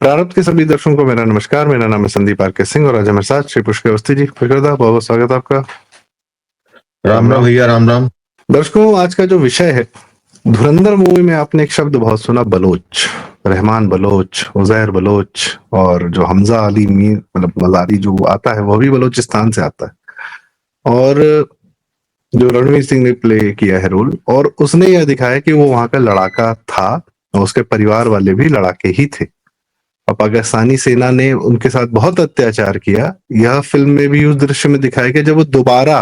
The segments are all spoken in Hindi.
प्रारब्ध के सभी दर्शकों को मेरा नमस्कार। मेरा नाम है संदीप आर के सिंह और आज हमारे साथ श्री पुष्कर अवस्थी जी। फिक्रदा, बहुत बहुत स्वागत है आपका। राम राम भैया, राम राम। दर्शकों, आज का जो विषय है, धुरंधर मूवी में आपने एक शब्द बहुत सुना, बलोच। रहमान बलोच, उजैर बलोच, और जो हमजा अली मीर मतलब मजारी जो आता है वो भी बलोचिस्तान से आता है। और जो रणवीर सिंह ने प्ले किया है रोल, और उसने यह दिखाया कि वो वहां का लड़ाका था और उसके परिवार वाले भी लड़ाके ही थे और पाकिस्तानी सेना ने उनके साथ बहुत अत्याचार किया। यह फिल्म में भी उस दृश्य में दिखाया गया जब वो दोबारा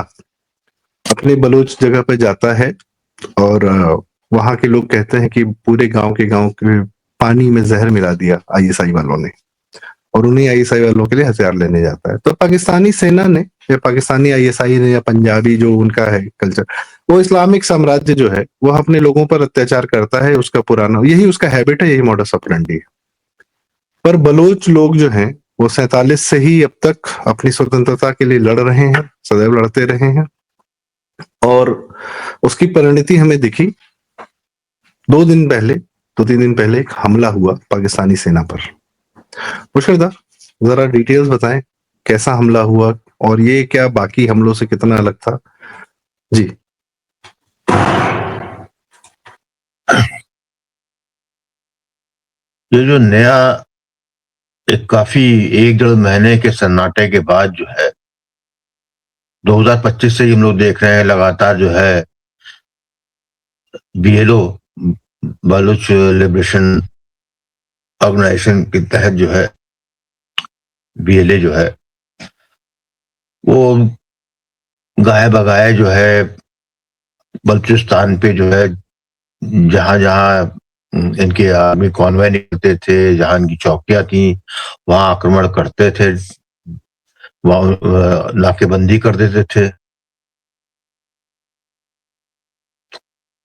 अपने बलोच जगह पे जाता है और वहां के लोग कहते हैं कि पूरे गांव के पानी में जहर मिला दिया आईएसआई वालों ने, और उन्हीं आईएसआई वालों के लिए हथियार लेने जाता है। तो पाकिस्तानी सेना ने या पाकिस्तानी आईएसआई ने या पंजाबी जो उनका है कल्चर, वो इस्लामिक साम्राज्य जो है वो अपने लोगों पर अत्याचार करता है। उसका पुराना यही उसका हैबिट है, यही मॉडस ऑपरेंडी है। पर बलोच लोग जो हैं वो 47 से ही अब तक अपनी स्वतंत्रता के लिए लड़ रहे हैं, सदैव लड़ते रहे हैं। और उसकी परिणति हमें दिखी 2-3 दिन पहले एक हमला हुआ पाकिस्तानी सेना पर। पुष्कर, जरा डिटेल्स बताएं, कैसा हमला हुआ और ये क्या बाकी हमलों से कितना अलग था जी। ये जो नया एक काफी 1-1.5 महीने के सन्नाटे के बाद जो है 2025 से हम लोग देख रहे हैं लगातार जो है बीएलओ, बलूच लिबरेशन ऑर्गेनाइजेशन के तहत जो है बीएलए जो है वो गाये बगाए जो है बलूचिस्तान पे जो है जहां जहां इनके आर्मी कॉन्वॉय निकलते थे, जहां इनकी चौकियां थी, वहां आक्रमण करते थे, वहां नाकेबंदी कर देते थे।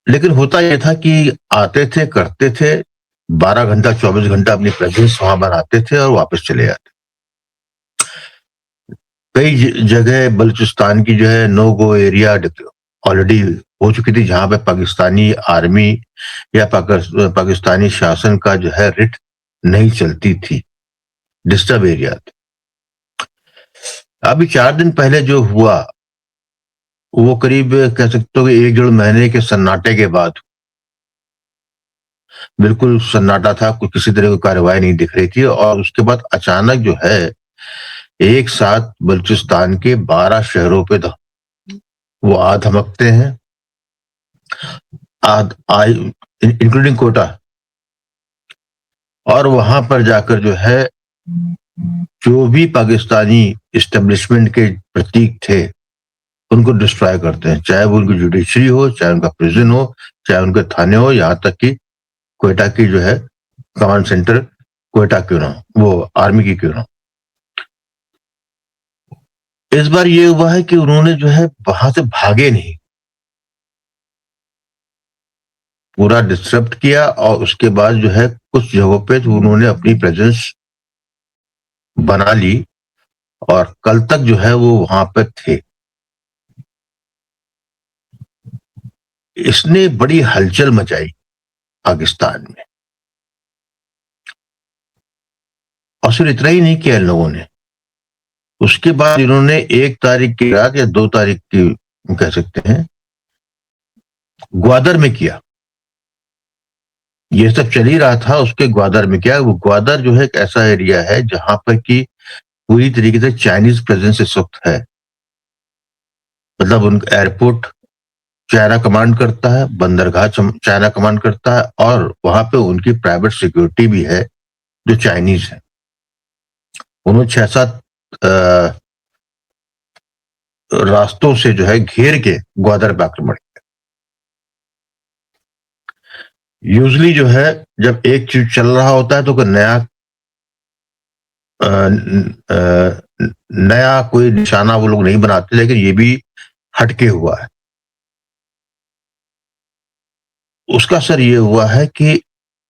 लेकिन होता यह था कि आते थे, करते थे, 12 घंटा 24 घंटा अपनी प्रेजेंस वहां बनाते थे और वापस चले जाते। कई जगह बलूचिस्तान की जो है नो गो एरिया ऑलरेडी हो चुकी थी, जहां पे पाकिस्तानी आर्मी या पाकिस्तानी शासन का जो है रिट नहीं चलती थी, डिस्टर्ब एरिया थे। अभी 4 दिन पहले जो हुआ वो करीब कह सकते हो कि 1-1.5 महीने के सन्नाटे के बाद, बिल्कुल सन्नाटा था, कोई किसी तरह की कार्रवाई नहीं दिख रही थी। और उसके बाद अचानक जो है एक साथ बलूचिस्तान के 12 शहरों पे वो आ धमकते हैं, इंक्लूडिंग कोटा। और वहां पर जाकर जो है जो भी पाकिस्तानी इस्टेब्लिशमेंट के प्रतीक थे उनको डिस्ट्रॉय करते हैं, चाहे वो उनकी जुडिशरी हो, चाहे उनका प्रिजन हो, चाहे उनके थाने हो, यहां तक कि क्वेटा की जो है कमांड सेंटर क्वेटा क्यों ना हो, वो आर्मी की क्यों ना हो। इस बार ये हुआ है कि उन्होंने जो है वहां से भागे नहीं, पूरा डिस्टर्ब किया। और उसके बाद जो है कुछ जगहों पे तो उन्होंने अपनी प्रेजेंस बना ली और कल तक जो है वो वहां पे थे। इसने बड़ी हलचल मचाई पाकिस्तान में। और सिर्फ इतना ही नहीं किया इन लोगों ने, उसके बाद इन्होंने 1 तारीख की रात या 2 तारीख की कह सकते हैं ग्वादर में किया। ये सब चल ही रहा था, उसके ग्वादर में किया। वो ग्वादर जो है एक ऐसा एरिया है जहां पर कि पूरी तरीके से चाइनीज प्रेजेंस इस वक्त है। मतलब उनका एयरपोर्ट चाइना कमांड करता है, बंदरगाह चाइना कमांड करता है, और वहां पे उनकी प्राइवेट सिक्योरिटी भी है जो चाइनीज है। उन्होंने 6-7 रास्तों से जो है घेर के ग्वादर पे आक्रमण किया। यूजली जो है जब एक चीज चल रहा होता है तो कोई नया कोई निशाना वो लोग नहीं बनाते, लेकिन ये भी हटके हुआ है। उसका असर ये हुआ है कि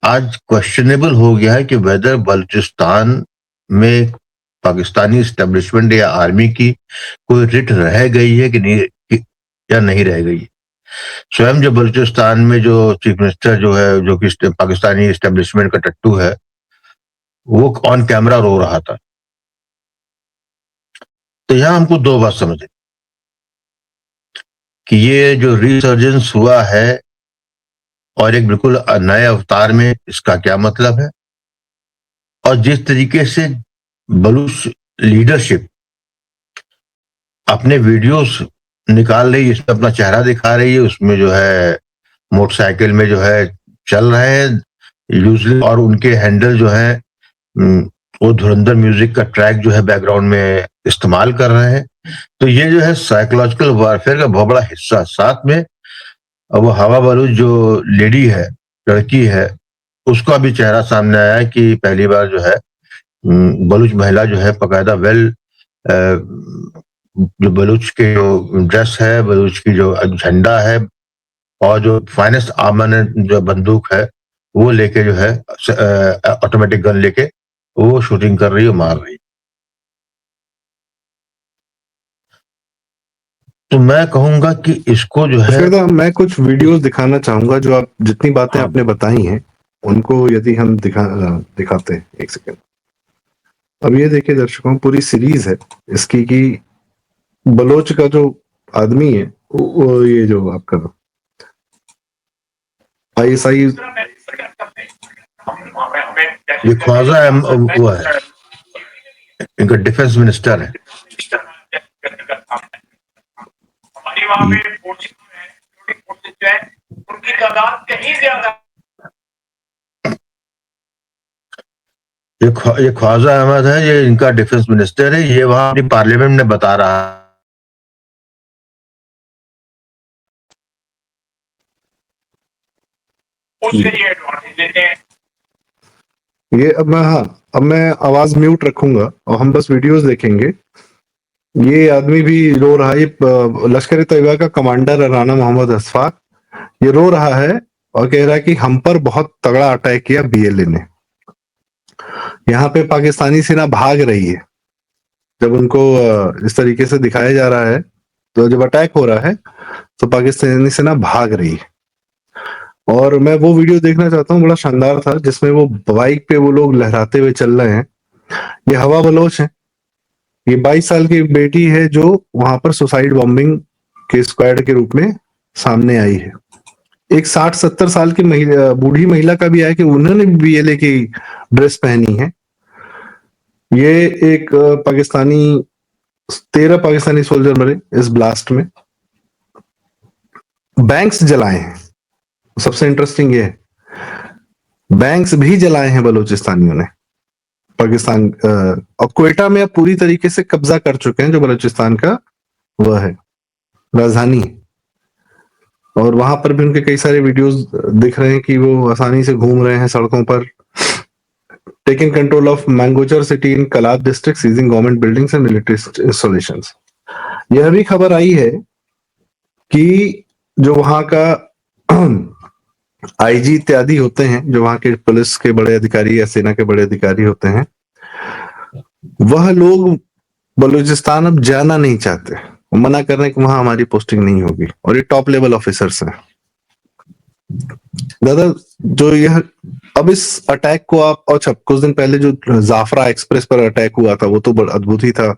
आज क्वेश्चनेबल हो गया है कि वेदर बलूचिस्तान में पाकिस्तानी इस्टेब्लिशमेंट या आर्मी की कोई रिट रह गई है कि नहीं, या नहीं रह गई। स्वयं जो बलूचिस्तान में जो चीफ मिनिस्टर जो है, जो कि पाकिस्तानी इस्टेब्लिशमेंट का टट्टू है, वो ऑन कैमरा रो रहा था। तो यहां हमको दो बात समझे कि ये जो रिसर्जेंस हुआ है और एक बिल्कुल नए अवतार में, इसका क्या मतलब है, और जिस तरीके से बलूच लीडरशिप अपने वीडियोस निकाल रही है, इसमें अपना चेहरा दिखा रही है, उसमें जो है मोटरसाइकिल में जो है चल रहे हैं यूजली, और उनके हैंडल जो है वो धुरंधर म्यूजिक का ट्रैक जो है बैकग्राउंड में इस्तेमाल कर रहे हैं। तो ये जो है साइकोलॉजिकल वारफेयर का बहुत बड़ा हिस्सा। साथ में वो हवा बलूच जो लेडी है, लड़की है, उसका भी चेहरा सामने आया है कि पहली बार जो है बलूच महिला जो है बकायदा जो बलूच के जो ड्रेस है, बलूच की जो झंडा है और जो फाइनेस्ट आर्मामेंट जो बंदूक है वो लेके जो है ऑटोमेटिक गन लेके वो शूटिंग कर रही है, मार रही है। तो मैं कहूंगा कि इसको जो है, मैं कुछ वीडियोस दिखाना चाहूंगा जो आप जितनी बातें आपने बताई हैं उनको यदि हम दिखाते हैं। एक सेकंड। अब ये देखिए दर्शकों, पूरी सीरीज है इसकी कि बलोच का जो आदमी है वो ये जो आपका आईएसआई, ये ख्वाजा वो है, इनका डिफेंस मिनिस्टर है। उनकी तादाद कहीं ज्यादा। ये ख्वाजा अहमद है, ये इनका डिफेंस मिनिस्टर है। ये वहां अपनी पार्लियामेंट में बता रहा है ये। अब मैं आवाज म्यूट रखूंगा और हम बस वीडियोस देखेंगे। ये आदमी भी रो रहा है, लश्कर तैयबा का कमांडर राना मोहम्मद अशफाक, ये रो रहा है और कह रहा है कि हम पर बहुत तगड़ा अटैक किया बीएलए ने। यहाँ पे पाकिस्तानी सेना भाग रही है। जब उनको इस तरीके से दिखाया जा रहा है, तो जब अटैक हो रहा है तो पाकिस्तानी सेना भाग रही है। और मैं वो वीडियो देखना चाहता हूँ, बड़ा शानदार था, जिसमें वो बाइक पे वो लोग लहराते हुए चल रहे हैं। ये हवा बलोच है, ये 22 साल की बेटी है जो वहां पर सुसाइड बॉम्बिंग के स्क्वाड के रूप में सामने आई है। एक 60-70 साल की बूढ़ी महिला का भी है कि उन्होंने बीएलए की ड्रेस पहनी है। ये एक 13 पाकिस्तानी सोल्जर मरे इस ब्लास्ट में। बैंक्स जलाए हैं, सबसे इंटरेस्टिंग ये है, बैंक्स भी जलाए हैं बलूचिस्तानियों ने। पाकिस्तान और क्वेटा में अब पूरी तरीके से कब्जा कर चुके हैं, जो बलूचिस्तान का वह है राजधानी। और वहां पर भी उनके कई सारे वीडियोस दिख रहे हैं कि वो आसानी से घूम रहे हैं सड़कों पर। Taking control of Mangochar city in Kalat district, seizing government buildings and military installations. यह भी खबर आई है कि जो वहां का आईजी इत्यादि होते हैं, जो वहां के पुलिस के बड़े अधिकारी या सेना के बड़े अधिकारी होते हैं, वह लोग बलूचिस्तान अब जाना नहीं चाहते, मना कर रहे हैं कि वहां हमारी पोस्टिंग नहीं होगी। और ये टॉप लेवल ऑफिसर्स हैं। दादा, जो यह अब इस अटैक को आप, अच्छा कुछ दिन पहले जो जाफरा एक्सप्रेस पर अटैक हुआ था वो तो बड़ा अद्भुत ही था,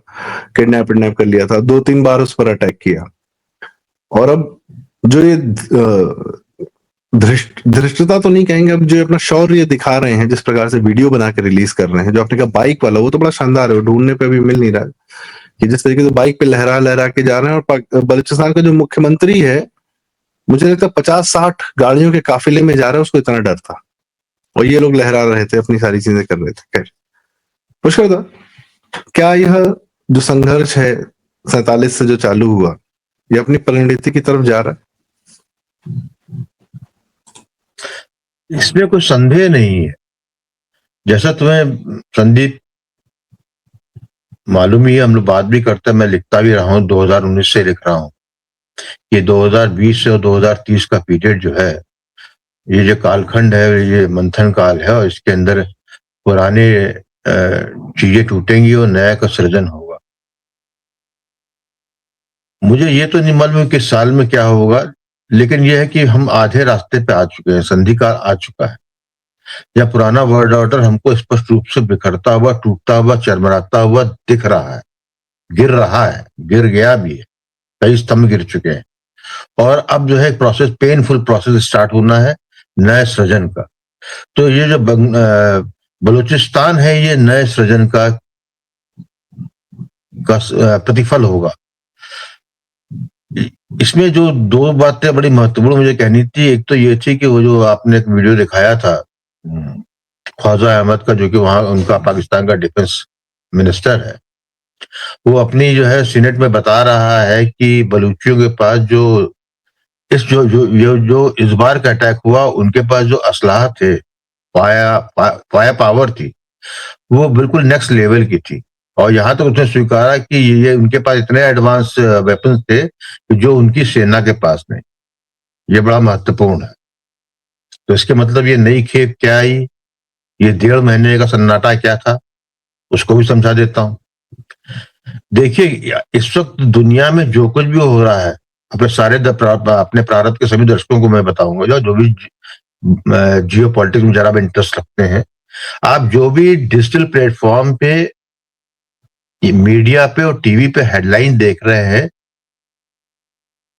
किडनैप कर लिया था, 2-3 बार उस पर अटैक किया। और अब जो ये धृष्टता तो नहीं कहेंगे, अब जो अपना शौर्य दिखा रहे हैं, जिस प्रकार से वीडियो बना के रिलीज कर रहे हैं, जो आपने कहा बाइक वाला, वो तो बड़ा शानदार है, वो ढूंढने पे भी मिल नहीं रहा है कि जिस तरीके से बाइक पे लहरा लहरा के जा रहे हैं। और बलूचिस्तान का जो मुख्यमंत्री है, मुझे लगता है 50-60 गाड़ियों के काफिले में जा रहा है, उसको इतना डर था, और ये लोग लहरा रहे थे, अपनी सारी चीजें कर रहे थे। खैर, पुष्कर दा, क्या यह जो संघर्ष है 47 से जो चालू हुआ, ये अपनी परिणति की तरफ जा रहा है? इसमें कोई संदेह नहीं है। जैसा तुम्हें संदीप मालूम ही है, हम लोग बात भी करते हैं, मैं लिखता भी रहा हूँ, 2019 से लिख रहा हूँ। ये 2020 से और 2030 का पीरियड जो है, ये जो कालखंड है, ये मंथन काल है, और इसके अंदर पुराने चीजें टूटेंगी और नया का सृजन होगा। मुझे ये तो नहीं मालूम कि साल में क्या होगा, लेकिन यह है कि हम आधे रास्ते पे आ चुके हैं, संधि काल आ चुका है। यह पुराना वर्ल्ड ऑर्डर हमको स्पष्ट रूप से बिखरता हुआ, टूटता हुआ, चरमराता हुआ दिख रहा है, गिर रहा है, गिर गया भी है, कई स्तंभ गिर चुके हैं। और अब जो है प्रोसेस, पेनफुल प्रोसेस स्टार्ट होना है नए सृजन का। तो ये जो बलूचिस्तान है, ये नए सृजन का प्रतिफल होगा। इसमें जो दो बातें बड़ी महत्वपूर्ण मुझे कहनी थी, एक तो ये थी कि वो जो आपने एक वीडियो दिखाया था ख्वाजा अहमद का, जो कि वहां उनका पाकिस्तान का डिफेंस मिनिस्टर है, वो अपनी जो है सीनेट में बता रहा है कि बलूचियों के पास जो इस बार का अटैक हुआ, उनके पास जो असलाह थे, फायर पावर थी, वो बिल्कुल नेक्स्ट लेवल की थी। और यहां तक उसने स्वीकारा कि ये उनके पास इतने एडवांस वेपन्स थे जो उनकी सेना के पास नहीं। ये बड़ा महत्वपूर्ण है। तो इसके मतलब ये नई खेप क्या आई, ये 1.5 महीने का सन्नाटा क्या था, उसको भी समझा देता हूं। देखिए, इस वक्त दुनिया में जो कुछ भी हो रहा है, अपने प्रारंभ के सभी दर्शकों को मैं बताऊंगा, जो भी जियो पॉलिटिक्स में जरा भी इंटरेस्ट रखते हैं, आप जो भी डिजिटल प्लेटफॉर्म पे, मीडिया पे और टीवी पे हेडलाइन देख रहे हैं,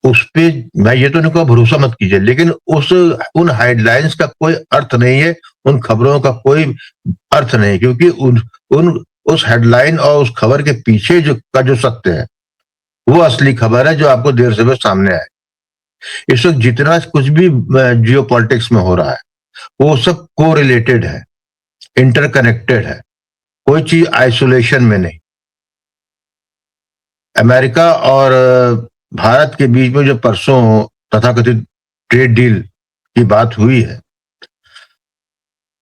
उस पे मैं ये तो नहीं कहूँ भरोसा मत कीजिए, लेकिन उन हेडलाइंस का कोई अर्थ नहीं है, उन खबरों का कोई अर्थ नहीं, क्योंकि उस हेडलाइन और उस खबर के पीछे जो सत्य है, वो असली खबर है जो आपको देर से सामने आए। इस वक्त जितना कुछ भी जियो पॉलिटिक्स में हो रहा है, वो सब को रिलेटेड है, इंटरकनेक्टेड है, कोई चीज आइसोलेशन में नहीं। अमेरिका और भारत के बीच में जो परसों तथाकथित ट्रेड डील की बात हुई है,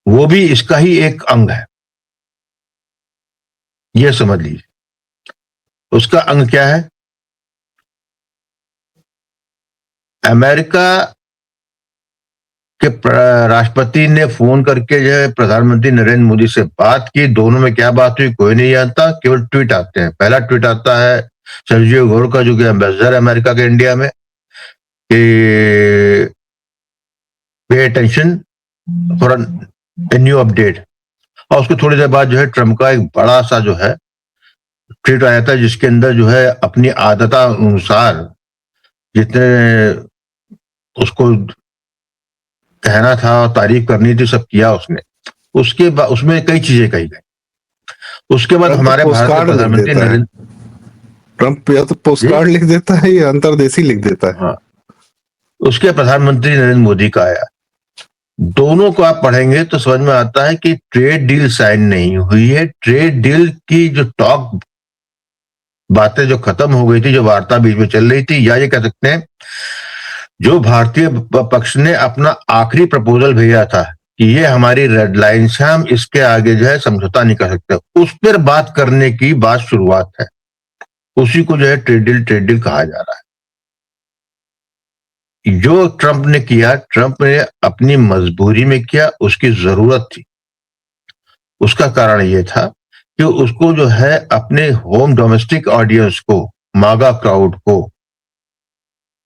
वो भी इसका ही एक अंग है, ये समझ लीजिए। उसका अंग क्या है? अमेरिका के राष्ट्रपति ने फोन करके जो है प्रधानमंत्री नरेंद्र मोदी से बात की। दोनों में क्या बात हुई कोई नहीं जानता, केवल ट्वीट आते हैं। पहला ट्वीट आता है सर्जियो घोर का, जो कि एम्बेसडर अमेरिका के इंडिया में, कि pay attention for a new update. और उसको थोड़ी देर बाद जो है ट्रम्प का एक बड़ा सा जो है ट्वीट आया था, जिसके अंदर जो है अपनी आदता अनुसार जितने उसको कहना था और तारीफ करनी थी सब किया उसने। उसके बाद उसमें कई चीजें कही गई। उसके बाद हमारे भारत के प्रधानमंत्री नरेंद्र, ट्रम्प या तो पोस्ट कार्ड लिख देता है या अंतर्देशी लिख देता है। हाँ, उसके प्रधानमंत्री नरेंद्र मोदी का आया। दोनों को आप पढ़ेंगे तो समझ में आता है कि ट्रेड डील साइन नहीं हुई है। ट्रेड डील की जो टॉक बातें जो खत्म हो गई थी, जो वार्ता बीच में चल रही थी, या ये कह सकते हैं जो भारतीय पक्ष ने अपना आखिरी प्रपोजल भेजा था कि ये हमारी रेड लाइन्स है, हम इसके आगे जो है समझौता नहीं कर सकते, उस पर बात करने की बात शुरुआत है। उसी को जो है ट्रेड डील कहा जा रहा है। जो ट्रंप ने किया, ट्रंप ने अपनी मजबूरी में किया, उसकी जरूरत थी। उसका कारण यह था कि उसको जो है अपने होम डोमेस्टिक ऑडियंस को, मागा क्राउड को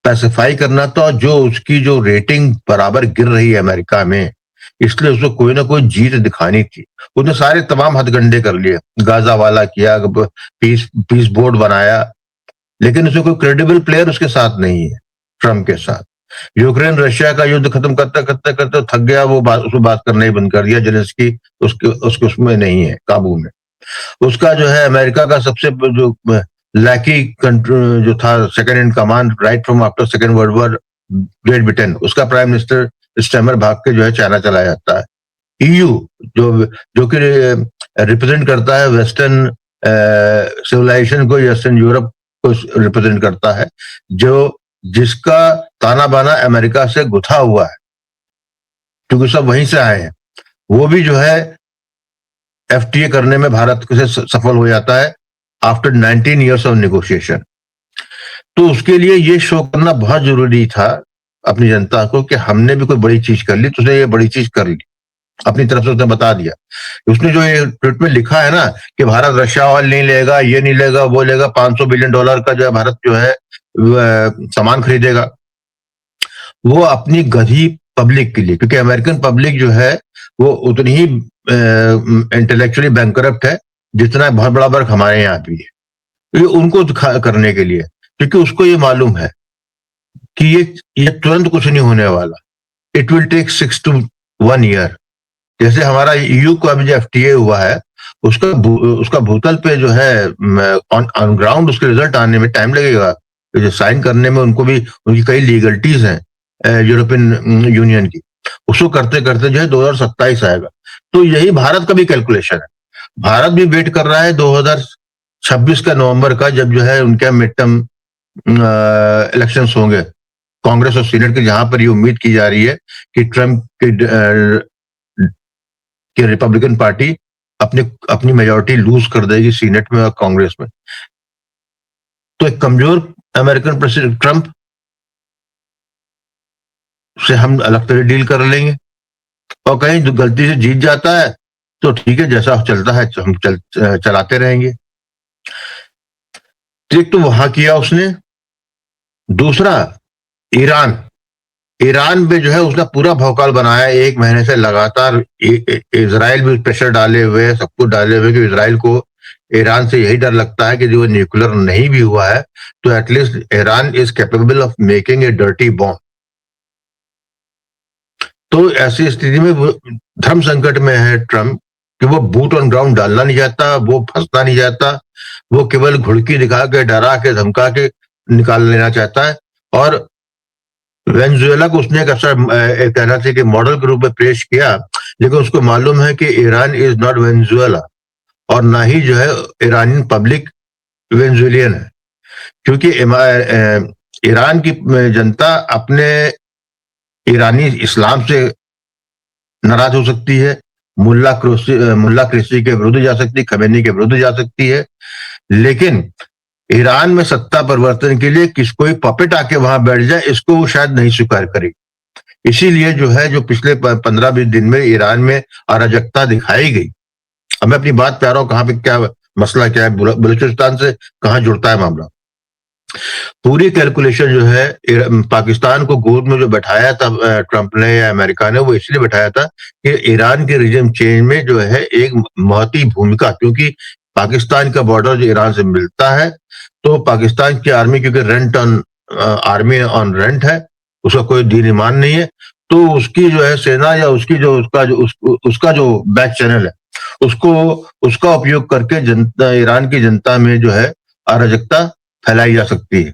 पैसिफाई करना था, जो उसकी जो रेटिंग बराबर गिर रही है अमेरिका में, इसलिए उसको कोई ना कोई जीत दिखानी थी। उसने सारे तमाम हथगंडे कर लिए, गाजा वाला किया, पीस बोर्ड बनाया, लेकिन उसमें कोई क्रेडिबल प्लेयर उसके साथ नहीं है ट्रंप के साथ। यूक्रेन रशिया का युद्ध खत्म करते करते करते थक गया, वो उसको बात करना ही बंद कर दिया। जेलेंस्की उसके उसमें नहीं है, काबू में। उसका जो है अमेरिका का सबसे जो लैकी जो था, second in command right from after second world war, great Britain, उसका प्राइम मिनिस्टर स्टेमर भाग के जो है चाइना चला जाता है। ईयू जो कि रिप्रेजेंट करता है वेस्टर्न सिविलाइजेशन को, वेस्टर्न यूरोप को रिप्रेजेंट करता है, जिसका ताना बाना अमेरिका से गुथा हुआ है, क्योंकि सब वहीं से आए हैं, वो भी जो है एफटीए करने में भारत से सफल हो जाता है आफ्टर 19 इयर्स ऑफ नेगोशिएशन। तो उसके लिए ये शो करना बहुत जरूरी था अपनी जनता को कि हमने भी कोई बड़ी चीज कर ली, तो उसने ये बड़ी चीज कर ली। अपनी तरफ से उसने बता दिया। उसने जो ये ट्वीट में लिखा है ना कि भारत रशिया ऑयल नहीं लेगा, ये नहीं लेगा, वो लेगा, $500 बिलियन का जो है भारत जो है सामान खरीदेगा, वो अपनी गधी पब्लिक के लिए, क्योंकि अमेरिकन पब्लिक जो है वो उतनी ही इंटेलेक्चुअली बैंकरप्ट है जितना बहुत बड़ा वर्ग हमारे यहाँ भी है। ये उनको करने के लिए, क्योंकि उसको ये मालूम है कि ये तुरंत कुछ नहीं होने वाला। It will take 6 to 1 year। जैसे हमारा ईयू को अभी जो एफटीए हुआ है, उसका भूतल पे जो है ऑन ग्राउंड उसके रिजल्ट आने में टाइम लगेगा। जो साइन करने में उनको भी उनकी कई लीगलिटीज हैं यूरोपियन यूनियन की, उसको करते करते जो है 2027 आएगा। तो यही भारत का भी कैलकुलेशन है। भारत भी वेट कर रहा है 2026 का नवंबर का, जब जो है उनके मिड टर्म इलेक्शंस होंगे कांग्रेस और सीनेट के, जहां पर ये उम्मीद की जा रही है कि ट्रम्प की रिपब्लिकन पार्टी अपनी मेजोरिटी लूज कर देगी सीनेट में और कांग्रेस में। तो एक कमजोर अमेरिकन प्रेसिडेंट ट्रम्प से हम अलग तरह डील कर लेंगे, और कहीं गलती से जीत जाता है तो ठीक है, जैसा चलता है हम चलाते रहेंगे। एक तो वहां किया उसने। दूसरा ईरान पे जो है उसने पूरा भौकाल बनाया 1 महीने से लगातार। इजराइल भी प्रेशर डाले हुए, सब कुछ डाले हुए कि इजराइल को ईरान से यही डर लगता है कि जो न्यूक्लियर नहीं भी हुआ है तो at least Iran is capable of making a dirty bomb. तो ऐसी स्थिति में वो धर्म संकट में है ट्रम्प कि वो बूट ऑन ग्राउंड डालना नहीं चाहता, वो फंसना नहीं चाहता, वो केवल घुड़की दिखा के, डरा के, धमका के निकाल लेना चाहता है। और वेनेजुएला को उसने एक कहना चाहिए कि मॉडल के रूप में पेश किया, लेकिन उसको मालूम है कि ईरान इज नॉट वेनेजुएला, और ना ही जो है ईरानियन पब्लिक वेनेजुएलियन है। क्योंकि ईरान की जनता अपने ईरानी इस्लाम से नाराज हो सकती है, मुल्ला क्रिस्टी के विरुद्ध जा सकती है, खमेनी के विरुद्ध जा सकती है, लेकिन ईरान में सत्ता परिवर्तन के लिए कोई पपेट आके वहां बैठ जाए, इसको वो शायद नहीं स्वीकार करेगी। इसीलिए जो है जो पिछले 15-20 दिन में ईरान में अराजकता दिखाई गई। अब मैं अपनी बात पे आ रहा हूं, कहां पे क्या मसला क्या है, बलूचिस्तान से कहां जुड़ता है मामला। पूरी कैलकुलेशन जो है पाकिस्तान को गोद में जो बैठाया था ट्रंप ने या अमेरिका ने, वो इसलिए बैठाया था कि ईरान के रिजिम चेंज में जो है एक महती भूमिका, क्योंकि पाकिस्तान का बॉर्डर जो ईरान से मिलता है, तो पाकिस्तान की आर्मी क्योंकि rent on army on rent है, उसका कोई दीन ईमान नहीं है, तो उसकी जो है सेना या उसका जो बैक चैनल है, उसका उपयोग करके जनता, ईरान की जनता में जो है अराजकता फैलाई जा सकती है।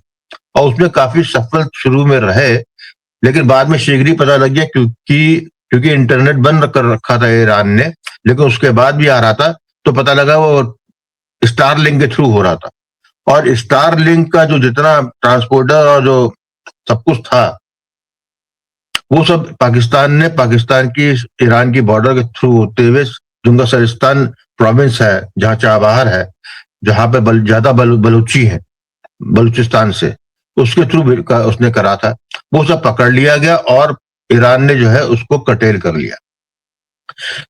और उसमें काफी सफल शुरू में रहे, लेकिन बाद में शीघ्र ही पता लग गया, क्योंकि इंटरनेट बंद कर रखा था ईरान ने, लेकिन उसके बाद भी आ रहा था, तो पता लगा वो स्टारलिंक के थ्रू हो रहा था। और स्टारलिंक का जो जितना ट्रांसपोर्टर और जो सब कुछ था, वो सब पाकिस्तान की ईरान की बॉर्डर के थ्रू होते हुए, जुंगा सरिस्तान प्रोविंस है जहां चाबहार है, जहां पे ज्यादा बलूची है बलूचिस्तान से, उसके थ्रू उसने करा था। वो सब पकड़ लिया गया और ईरान ने जो है उसको कटेल कर लिया।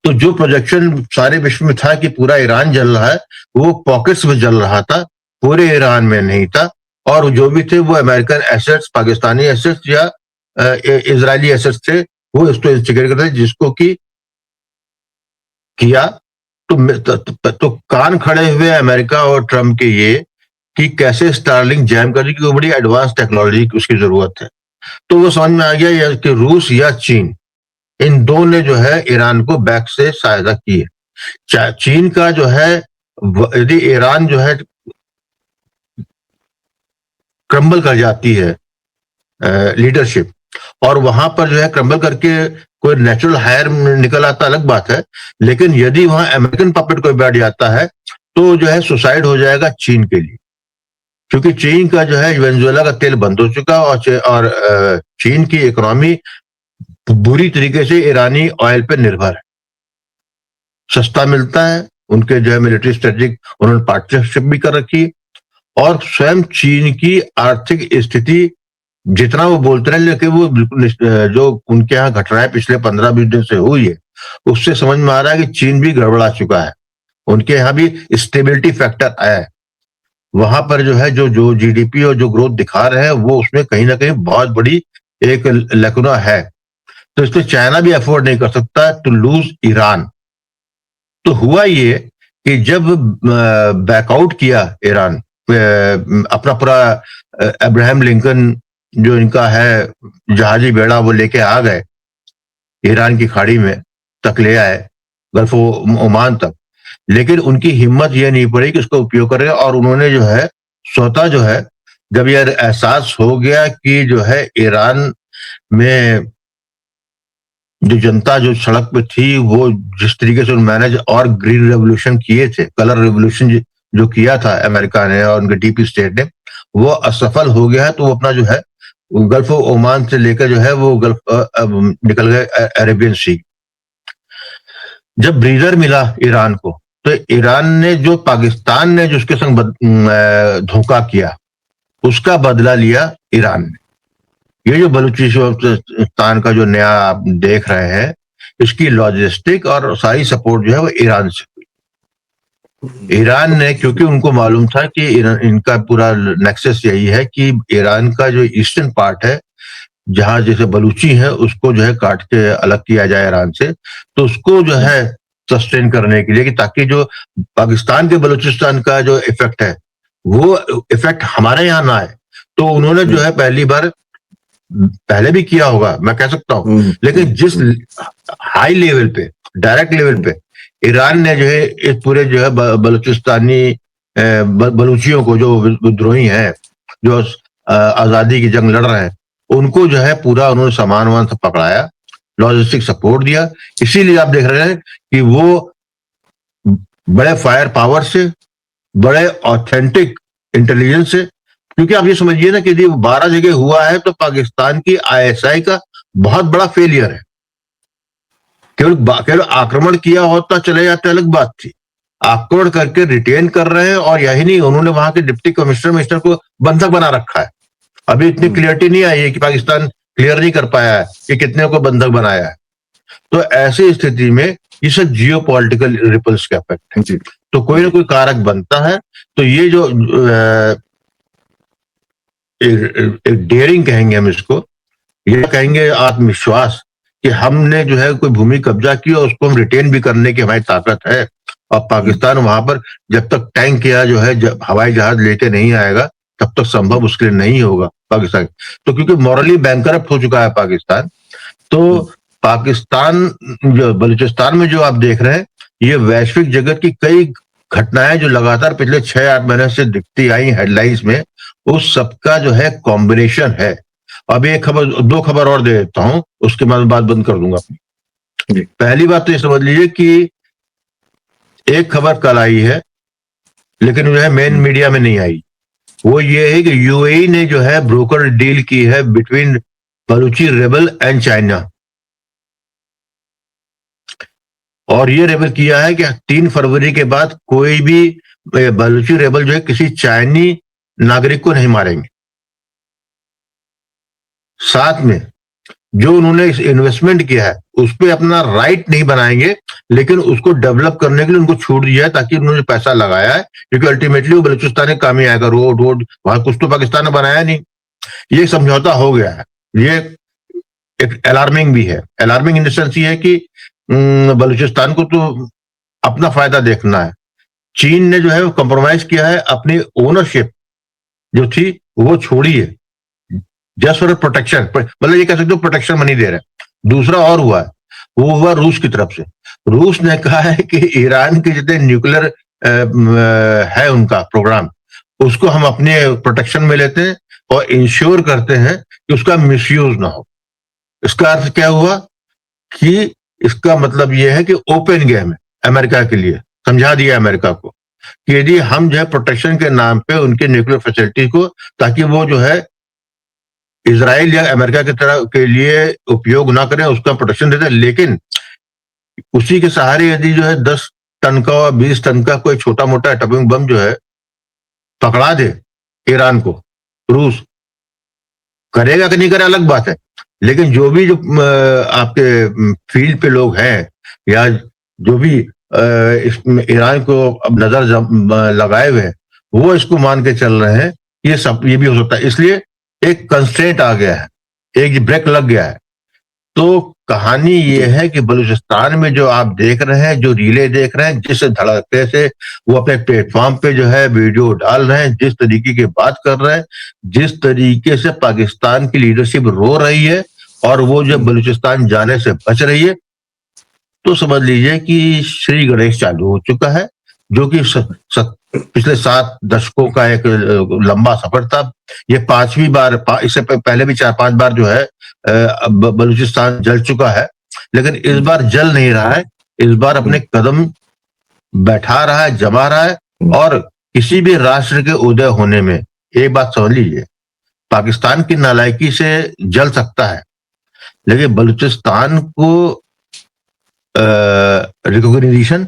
तो जो प्रोजेक्शन सारे विश्व में था कि पूरा ईरान जल रहा है, वो पॉकेट्स में जल रहा था, पूरे ईरान में नहीं था। और जो भी थे वो अमेरिकन एसेट्स, पाकिस्तानी एसेट्स या इजरायली एसेट्स थे, वो इसको इंस्टिगेट करते, जिसको कि किया तो कान खड़े हुए अमेरिका और ट्रम्प के ये कि कैसे स्टारलिंक जैम करने की, बड़ी एडवांस टेक्नोलॉजी की उसकी जरूरत है। तो वो समझ में आ गया कि रूस या चीन, इन दो ने जो है ईरान को बैक से सहायता की है। चीन का जो है, यदि ईरान जो है क्रम्बल कर जाती है लीडरशिप, और वहां पर जो है क्रम्बल करके कोई नेचुरल हायर निकल आता, अलग बात है, लेकिन यदि वहां अमेरिकन पपेट कोई बैठ जाता है तो जो है सुसाइड हो जाएगा चीन के लिए, क्योंकि चीन का जो है वेनेजुएला का तेल बंद हो चुका, और चीन की इकोनॉमी बुरी तरीके से ईरानी ऑयल पर निर्भर है। सस्ता मिलता है, उनके जो है मिलिट्री स्ट्रेटेजिक उन्होंने पार्टनरशिप भी कर रखी, और स्वयं चीन की आर्थिक स्थिति जितना वो बोलते रहे, लेकिन वो बिल्कुल जो उनके यहाँ घट रहा है पिछले 15-20 दिन से हुई है, उससे समझ में आ रहा है कि चीन भी गड़बड़ा चुका है। उनके यहाँ भी स्टेबिलिटी फैक्टर आया है। वहां पर जो है जो जो जीडीपी और जो ग्रोथ दिखा रहे हैं, वो उसमें कहीं ना कहीं बहुत बड़ी एक लकुना है। तो इसलिए चाइना भी अफोर्ड नहीं कर सकता टू लूज ईरान। तो हुआ ये कि जब बैकआउट किया ईरान, अपना पूरा अब्राहम लिंकन जो इनका है जहाजी बेड़ा, वो लेके आ गए ईरान की खाड़ी में तक, ले आए गल्फ ओमान तक, लेकिन उनकी हिम्मत यह नहीं पड़ी कि उसका उपयोग करें। और उन्होंने जो है स्वतः जो है, जब यह एहसास हो गया कि जो है ईरान में जो जनता जो सड़क पे थी, वो जिस तरीके से मैनेज और ग्रीन रेवोल्यूशन किए थे, कलर रेवोल्यूशन जो किया था अमेरिका ने और उनके डीप स्टेट ने, वो असफल हो गया है। तो वो अपना जो है गल्फ ओमान से लेकर जो है वो गल्फ निकल गए अरेबियन सी। जब ब्रीजर मिला ईरान को, तो ईरान ने जो पाकिस्तान ने जो उसके संग धोखा किया, उसका बदला लिया ईरान ने। ये जो बलूचिस्तान का जो नया आप देख रहे हैं, इसकी लॉजिस्टिक और सारी सपोर्ट जो है वो ईरान से हुई। ईरान ने, क्योंकि उनको मालूम था कि इनका पूरा नेक्सस यही है कि ईरान का जो ईस्टर्न पार्ट है, जहां जैसे बलूची है, उसको जो है काट के अलग किया जाए ईरान से, तो उसको जो है सस्टेन करने के लिए, कि ताकि जो पाकिस्तान के बलूचिस्तान का जो इफेक्ट है, वो इफेक्ट हमारे यहाँ ना आए। तो उन्होंने जो है पहली बार, पहले भी किया होगा मैं कह सकता हूं, लेकिन जिस हाई लेवल पे, डायरेक्ट लेवल पे ईरान ने जो है इस पूरे जो है बलूचिस्तानी बलूचियों को, जो विद्रोही हैं, जो आजादी की जंग लड़ रहे हैं, उनको जो है पूरा उन्होंने सामान वामान से पकड़ाया, लॉजिस्टिक सपोर्ट दिया। इसीलिए आप देख रहे हैं कि वो बड़े फायर पावर से, बड़े ऑथेंटिक इंटेलिजेंस से, क्योंकि आप ये समझिए ना कि यदि 12 जगह हुआ है, तो पाकिस्तान की आईएसआई का बहुत बड़ा फेलियर है। केवल आक्रमण किया होता चले जाते अलग बात थी, आक्रमण करके रिटेन कर रहे हैं। और यही नहीं, उन्होंने वहां के डिप्टी कमिश्नर को बंधक बना रखा है। अभी इतनी क्लियरिटी नहीं आई है कि पाकिस्तान क्लियर नहीं कर पाया है कि कितने को बंधक बनाया है। तो ऐसी स्थिति में ये सब जियो पॉलिटिकल रिपल्स का इफेक्ट है। तो कोई ना कोई कारक बनता है। तो ये जो एक डेयरिंग कहेंगे हम इसको, ये कहेंगे आत्मविश्वास, कि हमने जो है कोई भूमि कब्जा की और उसको हम रिटेन भी करने की हमारी ताकत है। और पाकिस्तान वहां पर जब तक टैंक या जो है हवाई जहाज लेके नहीं आएगा, तब तक संभव उसके लिए नहीं होगा पाकिस्तान। तो क्योंकि मॉरली बैंकरप्ट हो चुका है पाकिस्तान, तो पाकिस्तान जो बलूचिस्तान में जो आप देख रहे हैं, ये वैश्विक जगत की कई घटनाएं जो लगातार पिछले 6-8 महीने से दिखती आई हेडलाइंस में, उस सबका जो है कॉम्बिनेशन है। अब एक खबर, 2 खबर और दे देता हूं, उसके बाद बात बंद कर दूंगा अपनी। पहली बात तो ये समझ लीजिए कि एक खबर कल आई है, लेकिन जो है मेन मीडिया में नहीं आई। वो ये है कि यूएई ने जो है ब्रोकर डील की है between Balochi rebel and China. और ये रेबल किया है कि 3 फरवरी के बाद कोई भी बलूची रेबल जो है किसी चाइनी नागरिक को नहीं मारेंगे। साथ में जो उन्होंने इन्वेस्टमेंट किया है उस पर अपना राइट नहीं बनाएंगे, लेकिन उसको डेवलप करने के लिए उनको छूट दिया है, ताकि उन्होंने पैसा लगाया है, क्योंकि अल्टीमेटली वो बलूचिस्तान के काम ही आएगा। रोड वहां कुछ तो पाकिस्तान ने बनाया नहीं। ये समझौता हो गया है। ये एक अलार्मिंग भी है। अलार्मिंग इन द सेंस ये है कि बलूचिस्तान को तो अपना फायदा देखना है। चीन ने जो है कॉम्प्रोमाइज किया है, अपनी ओनरशिप जो थी वो छोड़ी है, जस्ट फॉर प्रोटेक्शन, मतलब ये कह सकते हो प्रोटेक्शन मनी दे रहे हैं। दूसरा और हुआ है, वो हुआ रूस की तरफ से। रूस ने कहा है कि ईरान के जितने न्यूक्लियर है उनका प्रोग्राम, उसको हम अपने प्रोटेक्शन में लेते हैं और इंश्योर करते हैं कि उसका मिसयूज ना हो। इसका अर्थ क्या हुआ कि इसका मतलब यह है कि ओपन गेम है अमेरिका के लिए। समझा दिया अमेरिका को कि यदि हम जो है प्रोटेक्शन के नाम पे उनके न्यूक्लियर फैसिलिटी को, ताकि वो जो है इजराइल या अमेरिका की तरह के लिए उपयोग ना करें, उसका प्रोटेक्शन देते हैं। लेकिन उसी के सहारे यदि जो है 10 टन का और 20 टन का कोई छोटा मोटा एटॉमिक बम जो है पकड़ा दे ईरान को रूस, करेगा कि नहीं करेगा अलग बात है, लेकिन जो भी जो आपके फील्ड पे लोग हैं या जो भी इसमें ईरान को अब नजर लगाए हुए हैं, वो इसको मान के चल रहे हैं ये भी हो सकता है। इसलिए एक कंस्ट्रेंट आ गया है, एक ब्रेक लग गया है। तो कहानी ये है कि बलूचिस्तान में जो आप देख रहे हैं, जो रीले देख रहे हैं, जिस धड़कते से वो अपने प्लेटफॉर्म पे जो है वीडियो डाल रहे हैं, जिस तरीके की बात कर रहे हैं, जिस तरीके से पाकिस्तान की लीडरशिप रो रही है और वो जो बलूचिस्तान जाने से बच रही है, तो समझ लीजिए कि श्री गणेश चालू हो चुका है, जो कि पिछले 7 दशकों का एक लंबा सफर था। ये 5वीं बार, इससे पहले भी 4-5 बार जो है बलूचिस्तान जल चुका है, लेकिन इस बार जल नहीं रहा है। इस बार अपने कदम बैठा रहा है, जमा रहा है, और किसी भी राष्ट्र के उदय होने में, एक बात समझ लीजिए, पाकिस्तान की नालायकी से जल सकता है, लेकिन बलूचिस्तान को रिकॉग्निशन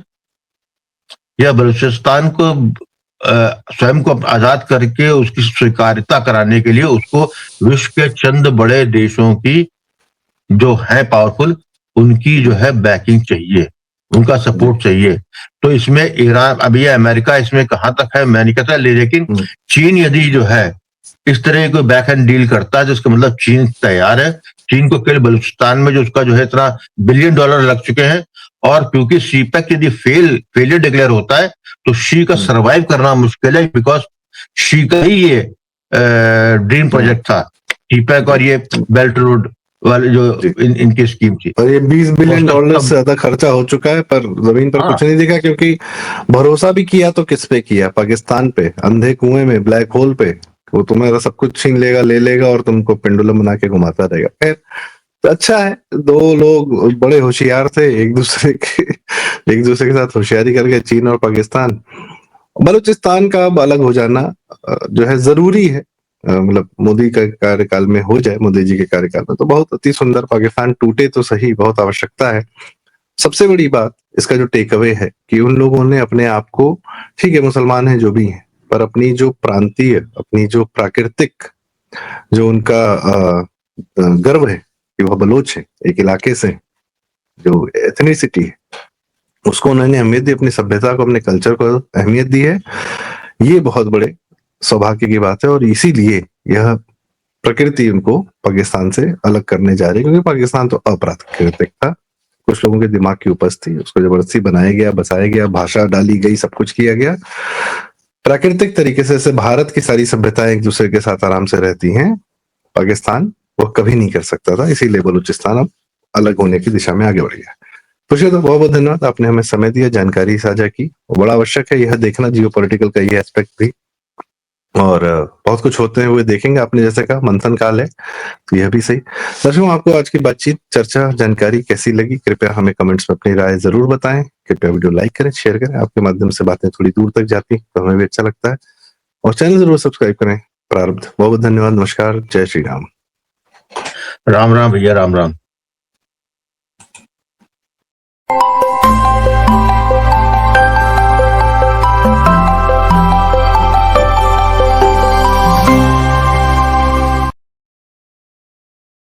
या बलूचिस्तान को स्वयं को आजाद करके उसकी स्वीकार्यता कराने के लिए उसको विश्व के चंद बड़े देशों की जो है पावरफुल, उनकी जो है बैकिंग चाहिए, उनका सपोर्ट चाहिए। तो इसमें ईरान, अभी अमेरिका इसमें कहां तक है मैं नहीं कहता, लेकिन चीन यदि जो है इस तरह कोई बैक एंड डील करता है, जिसका मतलब चीन तैयार है। चीन को केवल बलूचिस्तान में जो उसका जो है इतना $1 बिलियन लग चुके हैं, और क्योंकि सीपैक यदि फेलियर डिक्लेयर होता है तो शी का सरवाइव करना मुश्किल है, बिकॉज शी का ही ये ड्रीम प्रोजेक्ट था, सीपैक और ये बेल्ट रोड वाले जो इनकी स्कीम थी। और ये $20 बिलियन से ज्यादा खर्चा हो चुका है, पर जमीन पर कुछ नहीं दिखा, क्योंकि भरोसा भी किया तो किस पे किया? पाकिस्तान पे, अंधे कुएं में, ब्लैक होल पे। वो तुम्हारा सब कुछ छीन लेगा, ले लेगा और तुमको पेंडुलम बना के घुमाता रहेगा। खैर, तो अच्छा है, 2 लोग बड़े होशियार थे, एक दूसरे के साथ होशियारी करके, चीन और पाकिस्तान। बलूचिस्तान का अब अलग हो जाना जो है जरूरी है, मतलब मोदी के कार्यकाल में हो जाए, मोदी जी के कार्यकाल में तो बहुत अति सुंदर। पाकिस्तान टूटे तो सही, बहुत आवश्यकता है। सबसे बड़ी बात इसका जो टेक अवे है कि उन लोगों ने अपने आप को, ठीक है मुसलमान हैं जो भी हैं, पर अपनी जो प्रांतीय, अपनी जो प्राकृतिक, जो उनका गर्व है कि वह बलोच है, एक इलाके से, जो एथनिसिटी है, उसको उन्होंने अहमियत दी, अपनी सभ्यता को, अपने कल्चर को अहमियत दी है। ये बहुत बड़े सौभाग्य की बात है, और इसीलिए यह प्रकृति उनको पाकिस्तान से अलग करने जा रही है, क्योंकि पाकिस्तान तो अप्राकृतिक था, कुछ लोगों के दिमाग की उपज थी, उसको जबरदस्ती बनाया गया, बसाया गया, भाषा डाली गई, सब कुछ किया गया। प्राकृतिक तरीके से भारत की सारी सभ्यताएं एक दूसरे के साथ आराम से रहती हैं, पाकिस्तान वह कभी नहीं कर सकता था, इसीलिए बलूचिस्तान अब अलग होने की दिशा में आगे बढ़ गया। खुशी तो बहुत बहुत धन्यवाद, आपने हमें समय दिया, जानकारी साझा की। बड़ा आवश्यक है यह देखना, जियोपॉलिटिकल का ये एस्पेक्ट भी, और बहुत कुछ होते हैं हुए देखेंगे। आपने जैसे कहा मंथन काल है, तो यह भी सही। दर्शकों, आपको आज की बातचीत, चर्चा, जानकारी कैसी लगी? कृपया हमें कमेंट्स में अपनी राय जरूर बताएं। कृपया वीडियो लाइक करें, शेयर करें, आपके माध्यम से बातें थोड़ी दूर तक जाती तो हमें भी अच्छा लगता है। और चैनल जरूर सब्सक्राइब करें। प्रारब्ध। बहुत बहुत धन्यवाद, नमस्कार, जय श्री राम। राम राम भैया, राम राम।